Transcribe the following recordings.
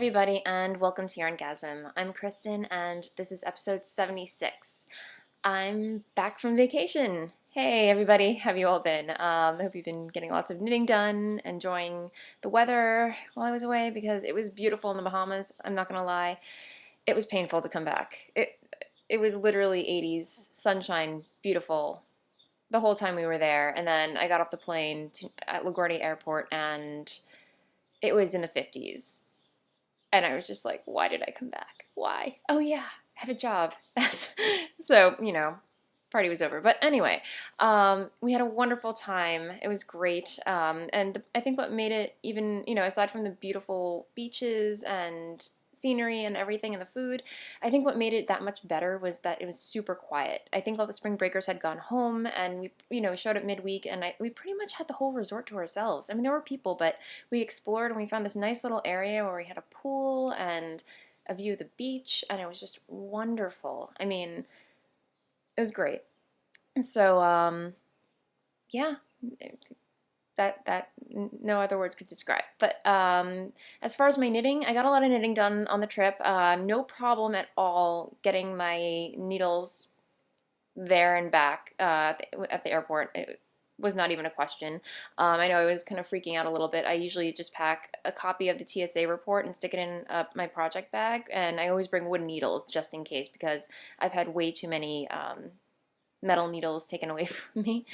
everybody, and welcome to YarnGasm. I'm Kristen, and this is episode 76. I'm back from vacation. Hey, everybody, how have you all been? I hope you've been getting lots of knitting done, enjoying the weather while I was away, because it was beautiful in the Bahamas. I'm not gonna lie, it was painful to come back. It was literally 80s, sunshine, beautiful the whole time we were there, and then I got off the plane at LaGuardia Airport, and it was in the 50s. And I was just like, why did I come back? Why? Oh, yeah, I have a job. So, party was over. But anyway, we had a wonderful time. It was great. And I think what made it even, aside from the beautiful beaches and scenery and everything and the food, I think what made it that much better was that it was super quiet. I think all the spring breakers had gone home, and we showed up midweek, and we pretty much had the whole resort to ourselves. I mean, there were people, but we explored, and we found this nice little area where we had a pool and a view of the beach, and it was just wonderful. I mean, it was great. So, yeah, that no other words could describe. But as far as my knitting, I got a lot of knitting done on the trip. No problem at all getting my needles there and back at the airport. It was not even a question. I know I was kind of freaking out a little bit. I usually just pack a copy of the TSA report and stick it in my project bag, and I always bring wooden needles just in case, because I've had way too many metal needles taken away from me.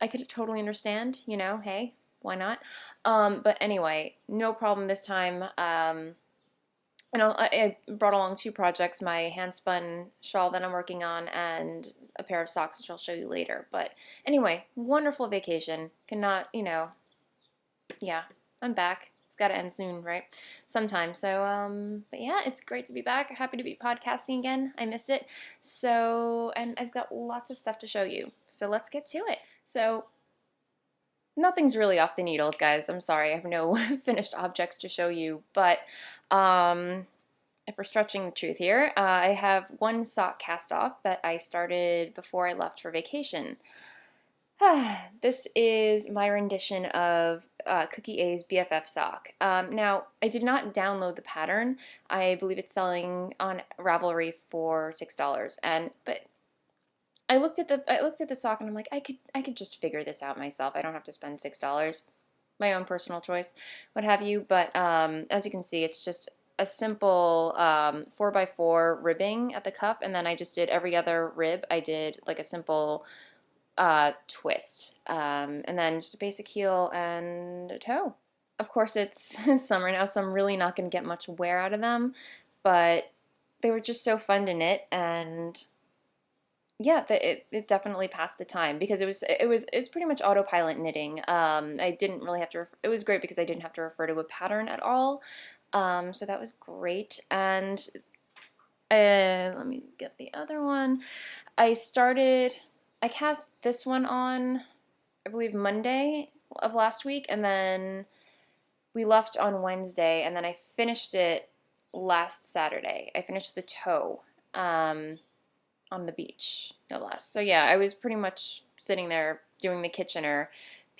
I could totally understand, hey, why not? But anyway, no problem this time. I brought along two projects, my hand-spun shawl that I'm working on and a pair of socks, which I'll show you later. But anyway, wonderful vacation. Cannot, yeah, I'm back. It's got to end soon, right? Sometime. So, but yeah, it's great to be back. Happy to be podcasting again. I missed it. So, and I've got lots of stuff to show you. So let's get to it. So, nothing's really off the needles, guys. I'm sorry, I have no finished objects to show you, but if we're stretching the truth here, I have one sock cast off that I started before I left for vacation. This is my rendition of Cookie A's BFF sock. Now, I did not download the pattern. I believe it's selling on Ravelry for $6, but I looked at the sock and I'm like, I could just figure this out myself. I don't have to spend $6. My own personal choice, what have you. But as you can see, it's just a simple 4x4 ribbing at the cuff, and then I just did every other rib. I did like a simple twist, and then just a basic heel and a toe. Of course, it's summer now, so I'm really not going to get much wear out of them, but they were just so fun to knit, and yeah, it definitely passed the time, because it's pretty much autopilot knitting. I didn't really have to. It was great because I didn't have to refer to a pattern at all. So that was great. And let me get the other one. I cast this one on, I believe, Monday of last week, and then we left on Wednesday, and then I finished it last Saturday. I finished the toe. On the beach, no less. So yeah, I was pretty much sitting there doing the Kitchener.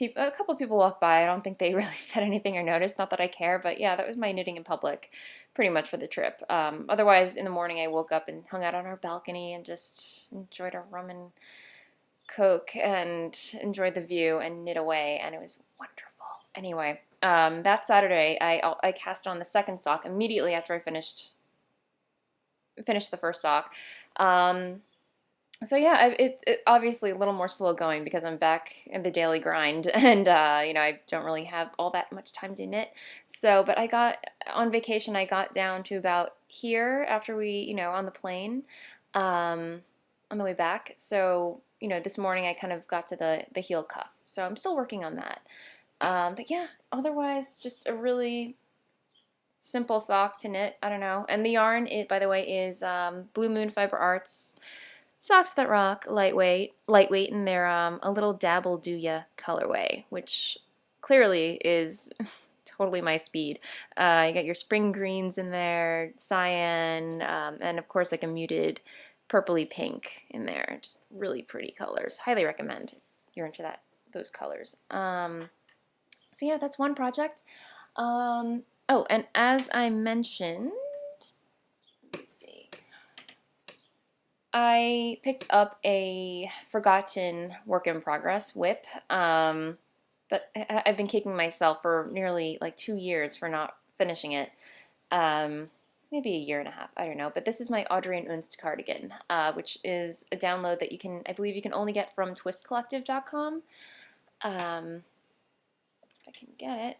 A couple of people walked by. I don't think they really said anything or noticed. Not that I care, but yeah, that was my knitting in public pretty much for the trip. Otherwise, in the morning, I woke up and hung out on our balcony and just enjoyed our rum and Coke and enjoyed the view and knit away, and it was wonderful. Anyway, that Saturday, I cast on the second sock immediately after I finished the first sock. So yeah, it obviously a little more slow going because I'm back in the daily grind, and I don't really have all that much time to knit. So, but on vacation, I got down to about here after we, on the plane, on the way back. So, this morning I kind of got to the heel cuff. So I'm still working on that. But yeah, otherwise just a really simple sock to knit. I don't know. And the yarn, by the way, is Blue Moon Fiber Arts Socks That Rock, lightweight, and they're a little Dabble Do Ya colorway, which clearly is totally my speed. You got your spring greens in there, cyan, and of course like a muted purpley pink in there. Just really pretty colors. Highly recommend if you're into those colors. So yeah, that's one project. Oh, and as I mentioned, let's see, I picked up a forgotten work in progress whip. But I've been kicking myself for nearly like 2 years for not finishing it. Um, Maybe a year and a half, I don't know. But this is my Audrey and Unst cardigan, which is a download that you can, I believe you can only get from twistcollective.com. If I can get it.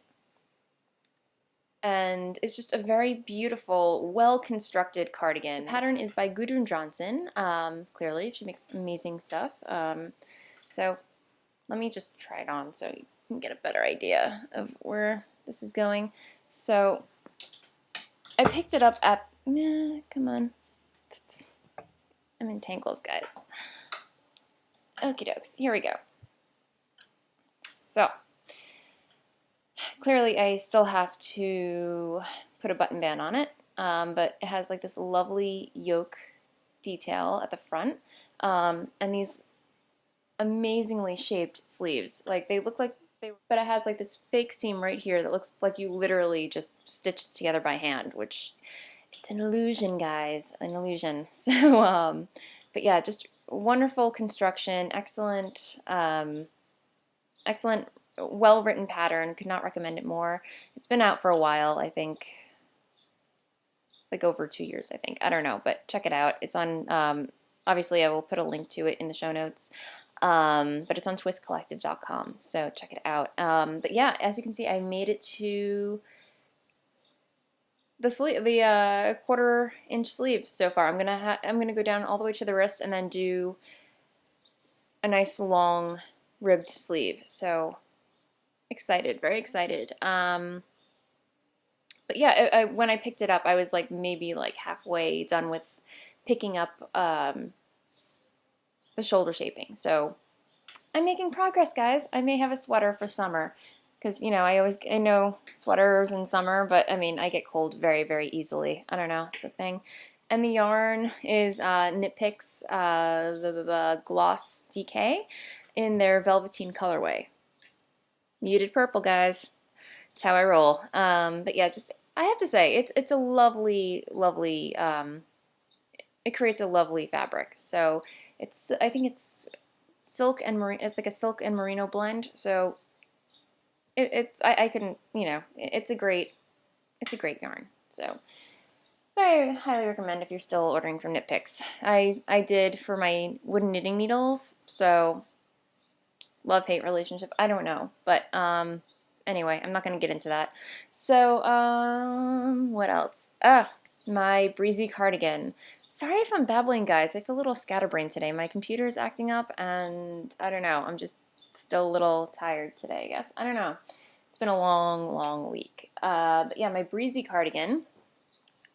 And it's just a very beautiful, well-constructed cardigan. The pattern is by Gudrun Johnson. Clearly, she makes amazing stuff. So let me just try it on so you can get a better idea of where this is going. So I picked it up at, come on. I'm in tangles, guys. Okie dokes, here we go. So clearly I still have to put a button band on it, but it has like this lovely yoke detail at the front, and these amazingly shaped sleeves. Like they look like they, but it has like this fake seam right here that looks like you literally just stitched it together by hand, which it's an illusion, guys, an illusion. So, but yeah, just wonderful construction, excellent, excellent, well-written pattern. Could not recommend it more. It's been out for a while, I think, like over 2 years, I think. I don't know, but check it out. It's on, obviously I will put a link to it in the show notes, but it's on twistcollective.com, so check it out. But yeah, as you can see, I made it to the sleeve, the 1/4 inch sleeve so far. I'm gonna go down all the way to the wrist and then do a nice long ribbed sleeve. So excited, very excited. But yeah, when I picked it up, I was like maybe like halfway done with picking up the shoulder shaping. So I'm making progress, guys. I may have a sweater for summer. Because, you know, I know sweaters in summer, but I mean, I get cold very, very easily. I don't know, it's a thing. And the yarn is Knit Picks Gloss DK in their Velveteen colorway. Muted purple, guys. That's how I roll. But yeah, just, I have to say, it's a lovely, lovely, it creates a lovely fabric. So it's, I think it's silk and merino, it's like a silk and merino blend. So I couldn't, you know, it's a great yarn. So very highly recommend if you're still ordering from Knit Picks. I did for my wooden knitting needles, so love-hate relationship, I don't know, but anyway, I'm not going to get into that. So what else? My breezy cardigan. Sorry if I'm babbling, guys. I feel a little scatterbrained today. My computer's acting up, and I don't know, I'm just still a little tired today, I guess. I don't know. It's been a long, long week. But yeah, my breezy cardigan.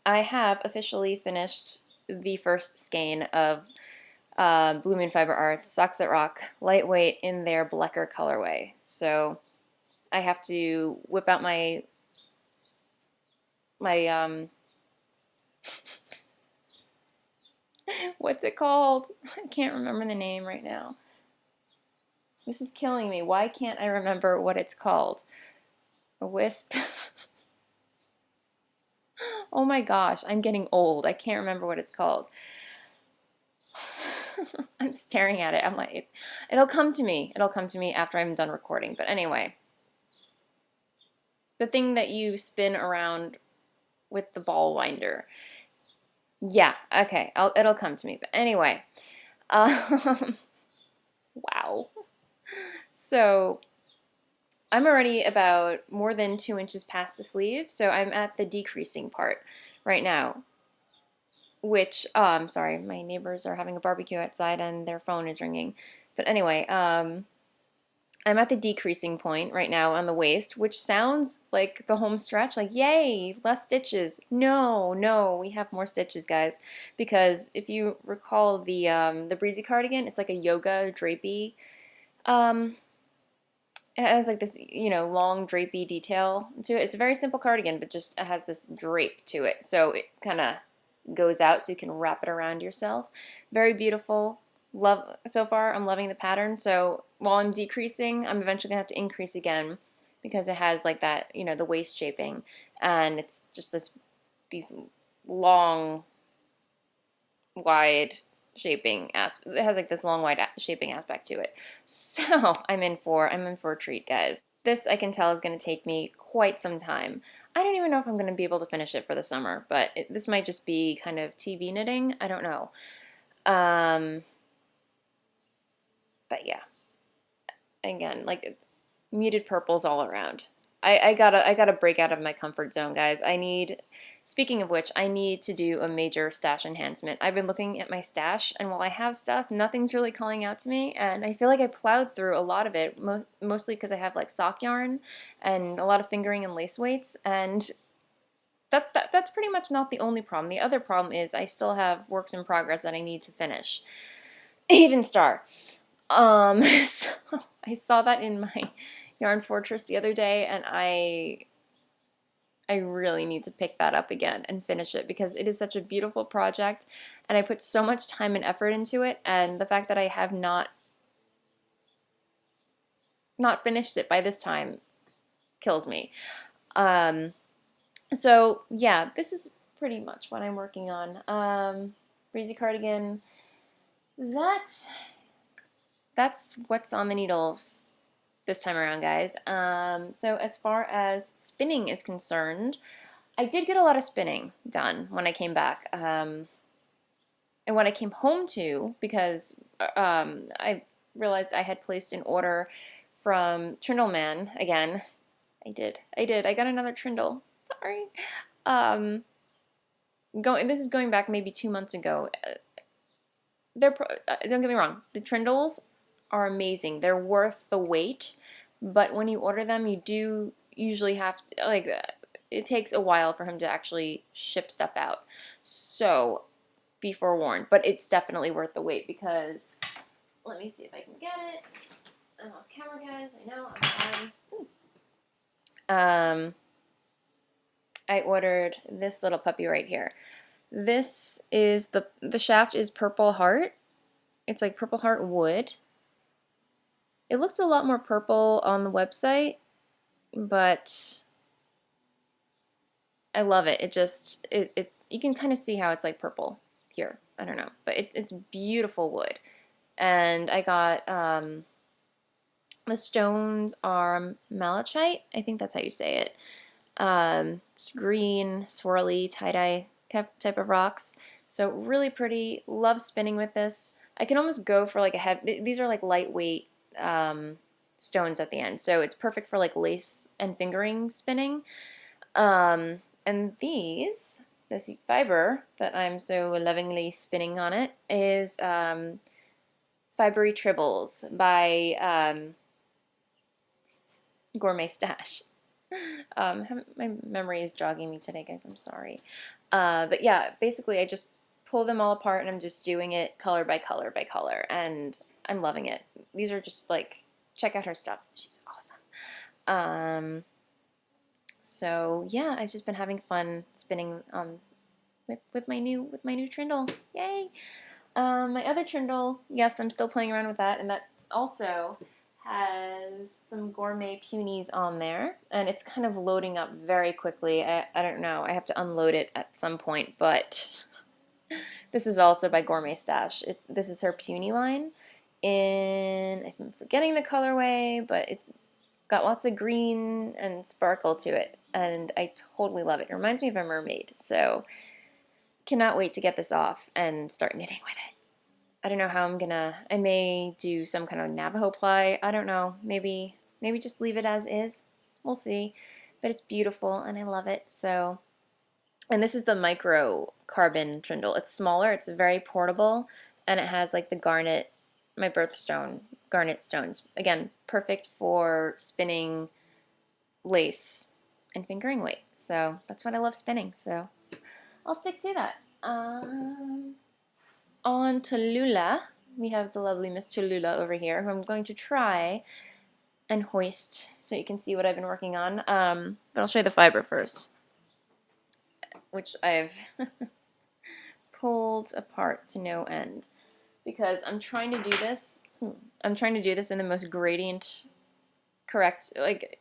I have officially finished the first skein of Blue Moon Fiber Arts Socks That Rock lightweight in their Blecker colorway. So I have to whip out my what's it called? I can't remember the name right now. This is killing me. Why can't I remember what it's called? A wisp? Oh my gosh, I'm getting old. I can't remember what it's called. I'm staring at it. I'm like, it'll come to me. It'll come to me after I'm done recording. But anyway, the thing that you spin around with the ball winder. Yeah, okay, it'll come to me. But anyway, wow. So I'm already about more than 2 inches past the sleeve, so I'm at the decreasing part right now. Which, sorry, my neighbors are having a barbecue outside and their phone is ringing. But anyway, I'm at the decreasing point right now on the waist, which sounds like the home stretch, like, yay, less stitches. No, no, we have more stitches, guys. Because if you recall the breezy cardigan, it's like a yoga drapey. It has like this, you know, long drapey detail to it. It's a very simple cardigan, but just it has this drape to it. So it kind of goes out so you can wrap it around yourself. Very beautiful. Love, so far I'm loving the pattern. So while I'm decreasing, I'm eventually gonna have to increase again because it has like that, you know, the waist shaping. and it's just these long, wide shaping aspect. It has like this long, wide shaping aspect to it. So I'm in for a treat, guys. This I can tell is going to take me quite some time. I don't even know if I'm going to be able to finish it for the summer, but this might just be kind of TV knitting. I don't know. But yeah, again, like muted purples all around. I gotta break out of my comfort zone, guys. Speaking of which, I need to do a major stash enhancement. I've been looking at my stash, and while I have stuff, nothing's really calling out to me, and I feel like I plowed through a lot of it, mostly because I have like sock yarn and a lot of fingering and lace weights, and that's pretty much not the only problem. The other problem is I still have works in progress that I need to finish. Even Star. So I saw that in my Yarn Fortress the other day, and I really need to pick that up again and finish it because it is such a beautiful project, and I put so much time and effort into it, and the fact that I have not finished it by this time kills me. So yeah, this is pretty much what I'm working on. Breezy cardigan. That's what's on the needles this time around, guys. So as far as spinning is concerned, I did get a lot of spinning done when I came back. And what I came home to, because I realized I had placed an order from Trindleman again. I did. I got another Trindle. Sorry. This is going back maybe 2 months ago. Don't get me wrong. The Trindles are amazing. They're worth the wait, but when you order them, you do usually have to, like, it takes a while for him to actually ship stuff out. So be forewarned, but it's definitely worth the wait because, let me see if I can get it. I'm off camera, guys. I know, I'm sorry. I ordered this little puppy right here. This is the shaft is Purple Heart. It's like Purple Heart wood. It looked a lot more purple on the website, but I love it. It's you can kind of see how it's like purple here. I don't know, but it's beautiful wood. And I got the stones are malachite. I think that's how you say it. It's green, swirly, tie-dye type of rocks. So really pretty. Love spinning with this. I can almost go for like a heavy. These are like lightweight stones at the end, so it's perfect for like lace and fingering spinning. And this fiber that I'm so lovingly spinning on it is Fibery Tribbles by Gourmet Stash. My memory is jogging me today, guys. I'm sorry. But yeah, basically I just pull them all apart and I'm just doing it color by color by color, and I'm loving it. These are just like, check out her stuff. She's awesome. So yeah, I've just been having fun spinning with my new Trindle. Yay! My other Trindle, yes, I'm still playing around with that, and that also has some gourmet peonies on there, and it's kind of loading up very quickly. I don't know. I have to unload it at some point, but this is also by Gourmet Stash. This is her peony line. I'm forgetting the colorway, but it's got lots of green and sparkle to it, and I totally love it. It reminds me of a mermaid, so cannot wait to get this off and start knitting with it. I don't know how I may do some kind of Navajo ply. I don't know. Maybe just leave it as is. We'll see. But it's beautiful and I love it. So, and this is the micro carbon trindle. It's smaller, it's very portable, and it has like the garnet, my birthstone garnet stones. Again, perfect for spinning lace and fingering weight. So that's what I love spinning. So I'll stick to that. On to Lula. We have the lovely Miss Tallulah over here, who I'm going to try and hoist so you can see what I've been working on. But I'll show you the fiber first, which I've pulled apart to no end because I'm trying to do this. I'm trying to do this in the most gradient correct. Like,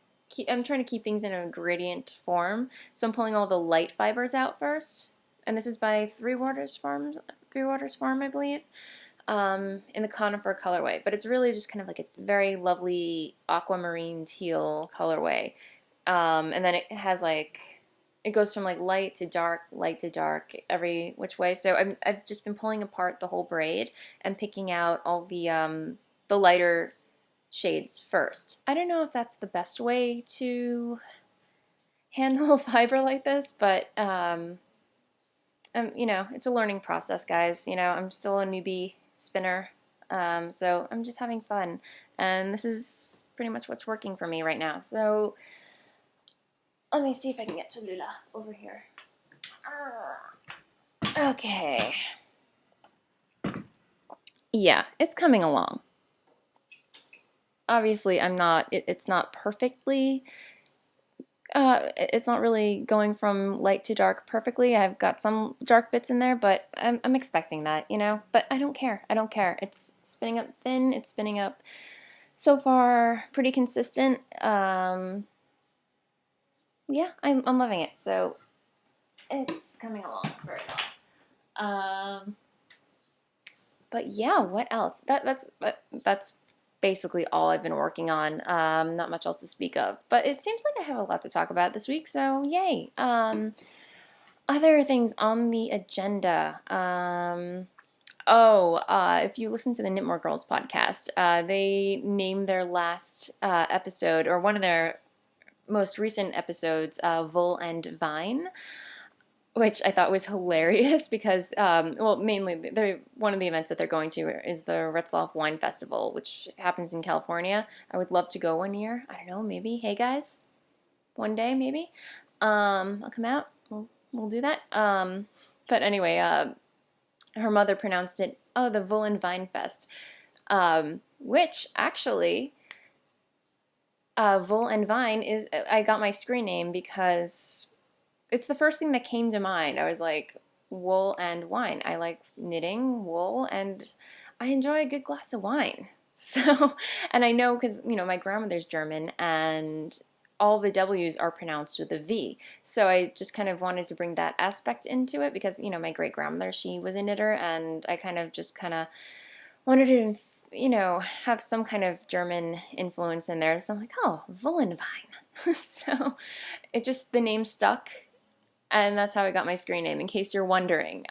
I'm trying to keep things in a gradient form. So I'm pulling all the light fibers out first. And this is by Three Waters Farm, I believe, in the Conifer colorway. But it's really just kind of like a very lovely aquamarine teal colorway. And then it has like, it goes from like light to dark, every which way. So I've just been pulling apart the whole braid and picking out all the lighter shades first. I don't know if that's the best way to handle a fiber like this, but you know, it's a learning process, guys. You know, I'm still a newbie spinner, so I'm just having fun, and this is pretty much what's working for me right now. So let me see if I can get to Lula over here. Okay. Yeah, it's coming along. Obviously, it's not perfectly, it's not really going from light to dark perfectly. I've got some dark bits in there, but I'm expecting that, you know? But I don't care. I don't care. It's spinning up thin. It's spinning up so far pretty consistent. Yeah, I'm loving it. So it's coming along very well. But yeah, what else? That's basically all I've been working on. Not much else to speak of. But it seems like I have a lot to talk about this week, so yay. Other things on the agenda. If you listen to the Knitmore Girls podcast, they named their last episode, or one of their most recent episodes, Voolenvine, which I thought was hilarious because, mainly one of the events that they're going to is the Retzloff Wine Festival, which happens in California. I would love to go one year. I don't know, maybe. Hey guys, one day maybe. I'll come out. We'll do that. But anyway, her mother pronounced it, the Voolenvine Fest, which actually, Voolenvine is, I got my screen name because it's the first thing that came to mind. I was like, wool and wine. I like knitting, wool, and I enjoy a good glass of wine. So, and I know because, you know, my grandmother's German and all the W's are pronounced with a V. So I just kind of wanted to bring that aspect into it because, you know, my great grandmother, she was a knitter, and I kind of wanted to, you know, have some kind of German influence in there. So I'm like, oh, Voolenvine. So it just, the name stuck, and that's how I got my screen name, in case you're wondering.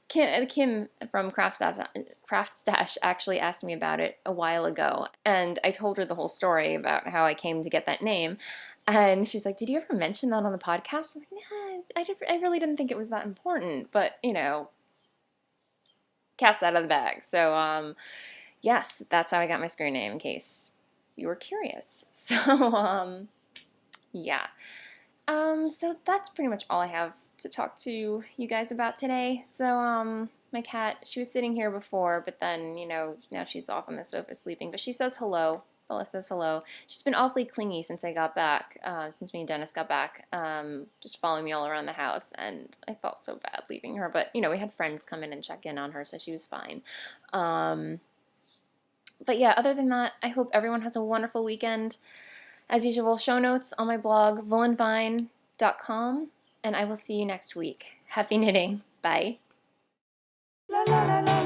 Kim from Craft Stash actually asked me about it a while ago, and I told her the whole story about how I came to get that name, and she's like, did you ever mention that on the podcast? I'm like, nah, I really didn't think it was that important, but, you know, cat's out of the bag. So, yes, that's how I got my screen name, in case you were curious. So, yeah. So that's pretty much all I have to talk to you guys about today. So, my cat, she was sitting here before, but then, you know, now she's off on the sofa sleeping, but she says hello. Bella says hello. She's been awfully clingy since I got back, since me and Dennis got back, just following me all around the house, and I felt so bad leaving her, but, you know, we had friends come in and check in on her, so she was fine. But yeah, other than that, I hope everyone has a wonderful weekend. As usual, show notes on my blog, voolenvine.com, and I will see you next week. Happy knitting. Bye. La, la, la, la.